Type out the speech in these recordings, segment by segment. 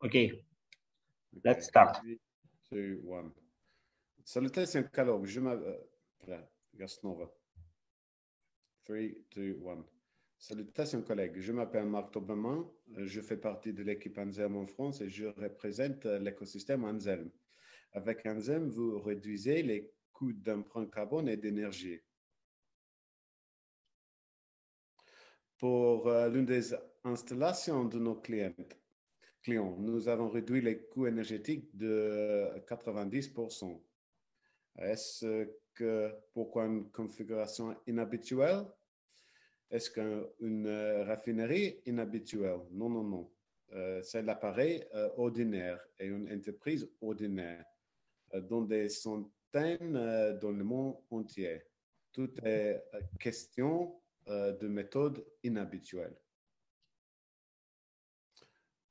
Okay, Okay. let's start. 3, 2, 1. Salutations, collègues. Gasnova. 3, 2, 1. Salutations, collègues. Je m'appelle Marc Toberman. Je fais partie de l'équipe Anselm en France et je représente l'écosystème Anselm. Avec Anselm, vous réduisez les coûts d'emprunt carbone et d'énergie. Pour l'une des installations de nos clients, nous avons réduit les coûts énergétiques de 90%. Est-ce que pourquoi une configuration inhabituelle? Est-ce qu'une raffinerie inhabituelle? Non, non, non. C'est l'appareil ordinaire et une entreprise ordinaire dans des centaines dans le monde entier. Tout est question de méthode inhabituelle.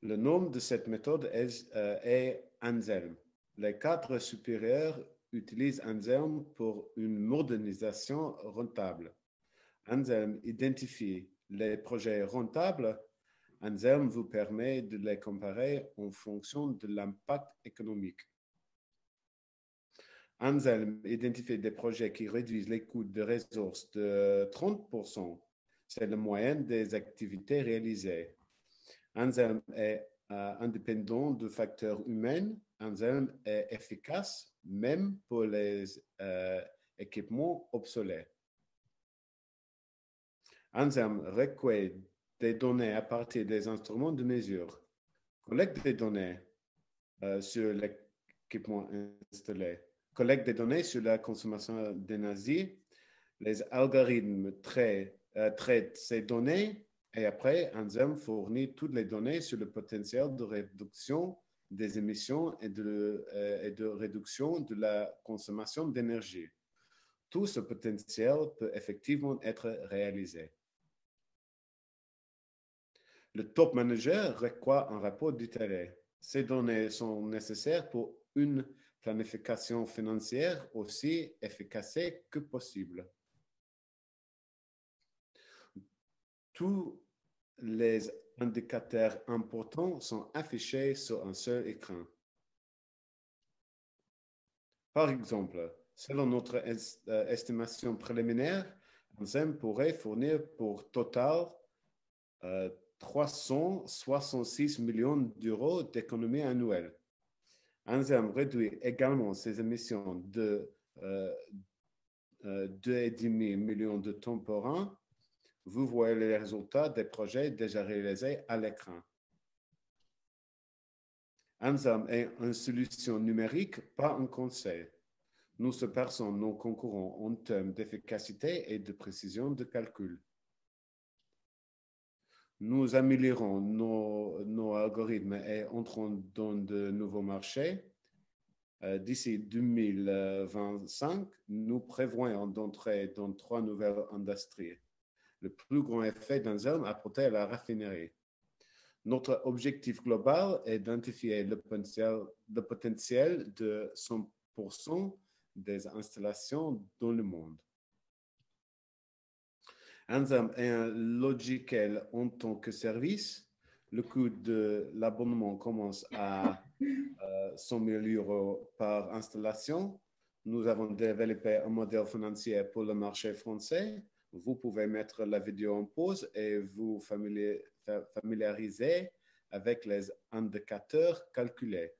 Le nom de cette méthode est Anselm. Les cadres supérieurs utilisent Anselm pour une modernisation rentable. Anselm identifie les projets rentables. Anselm vous permet de les comparer en fonction de l'impact économique. Anselm identifie des projets qui réduisent les coûts de ressources de 30%. C'est la moyenne des activités réalisées. Anselm est indépendant du facteur humain. Anselm est efficace même pour les équipements obsolètes. Anselm recueille des données à partir des instruments de mesure, collecte des données sur l'équipement installé, collecte des données sur la consommation d'énergie. Les algorithmes traitent ces données et après, Anselm fournit toutes les données sur le potentiel de réduction des émissions et de réduction de la consommation d'énergie. Tout ce potentiel peut effectivement être réalisé. Le top manager requiert un rapport détaillé. Ces données sont nécessaires pour une planification financière aussi efficace que possible. Tous les indicateurs importants sont affichés sur un seul écran. Par exemple, selon notre estimation préliminaire, Anselm pourrait fournir pour total 366 millions d'euros d'économies annuelles. Anselm réduit également ses émissions de 2,5 millions de tonnes par an. Vous voyez les résultats des projets déjà réalisés à l'écran. Anselm est une solution numérique, pas un conseil. Nous surpassons nos concurrents en termes d'efficacité et de précision de calcul. Nous améliorons nos algorithmes et entrons dans de nouveaux marchés. D'ici 2025, nous prévoyons d'entrer dans 3 nouvelles industries. Le plus grand effet d'Anselm apporté à la raffinerie. Notre objectif global est d'identifier le potentiel de 100% des installations dans le monde. Anselm est un logiciel en tant que service. Le coût de l'abonnement commence à 100 000 euros par installation. Nous avons développé un modèle financier pour le marché français. Vous pouvez mettre la vidéo en pause et vous familiariser avec les indicateurs calculés.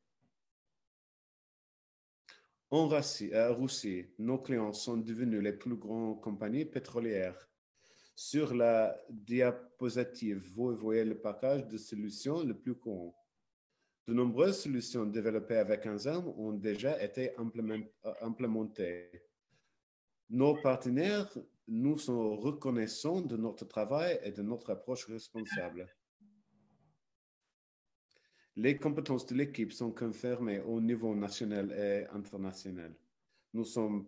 En Russie, nos clients sont devenus les plus grandes compagnies pétrolières. Sur la diapositive, vous voyez le package de solutions le plus courant. De nombreuses solutions développées avec Anselm ont déjà été implémentées. Nos partenaires nous sont reconnaissants de notre travail et de notre approche responsable. Les compétences de l'équipe sont confirmées au niveau national et international. Nous sommes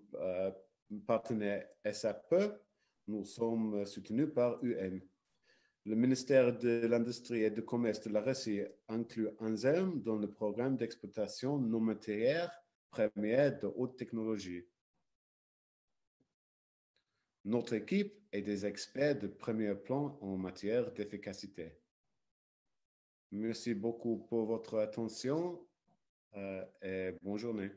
partenaires SAP, nous sommes soutenus par UN. Le ministère de l'Industrie et du Commerce de la Russie inclut Anselm dans le programme d'exploitation non matières premières de haute technologie. Notre équipe est des experts de premier plan en matière d'efficacité. Merci beaucoup pour votre attention et bonne journée.